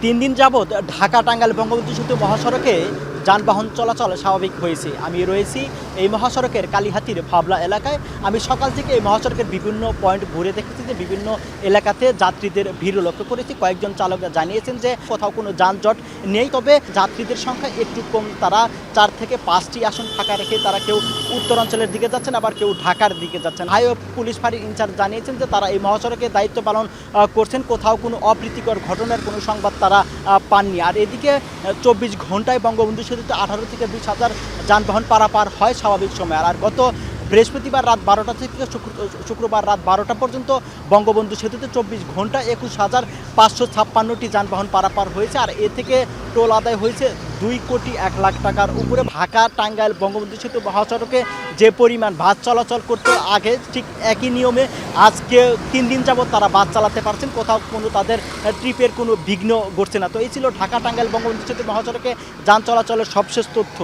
তিন দিন যাবৎ ঢাকা টাঙ্গাইল বঙ্গবন্ধু সেতু মহাসড়কে যানবাহন চলাচল স্বাভাবিক হয়েছে। আমি রয়েছি এই মহাসড়কের কালীহাতির ভাবলা এলাকায়। আমি সকাল থেকে এই মহাসড়কের বিভিন্ন পয়েন্ট ঘুরে দেখেছি যে বিভিন্ন এলাকাতে যাত্রীদের ভিড় লক্ষ্য করেছি। কয়েকজন চালকরা জানিয়েছেন যে কোথাও কোনো যানজট নেই, তবে যাত্রীদের সংখ্যা একটু কম। তারা 4 থেকে 5টি আসন ফাঁকা রেখে তারা কেউ উত্তরাঞ্চলের দিকে যাচ্ছেন, আবার কেউ ঢাকার দিকে যাচ্ছেন। হাইওয়ে পুলিশ ফাঁড়ির ইনচার্জ জানিয়েছেন যে তারা এই মহাসড়কে দায়িত্ব পালন করছেন, কোথাও কোনো অপ্রীতিকর ঘটনার কোনো সংবাদ তারা পাননি। আর এদিকে 24 ঘন্টায় বঙ্গবন্ধু সেতুতে 18 থেকে 20 হাজার যানবাহন পারাপার হয় স্বাভাবিক সময়। আর গত বৃহস্পতিবার রাত 12টা থেকে শুক্রবার রাত 12টা পর্যন্ত বঙ্গবন্ধু সেতুতে 24 ঘন্টা 21,556টি যানবাহন পারাপার হয়েছে। আর এ থেকে টোল আদায় হয়েছে 2,01,00,000 টাকার উপরে। ঢাকা টাঙ্গাইল বঙ্গবন্ধু সেতু মহাসড়কে যে পরিমাণ বাস চলাচল করতে আগে, ঠিক একই নিয়মে আজকে 3 দিন যাবত তারা বাস চালাতে পারছেন, কোথাও কোনো তাদের ট্রিপের কোনো বিঘ্ন ঘটছে না। তো এই ছিল ঢাকা টাঙ্গাইল বঙ্গবন্ধু সেতু মহাসড়কে যান চলাচলের সবশেষ তথ্য।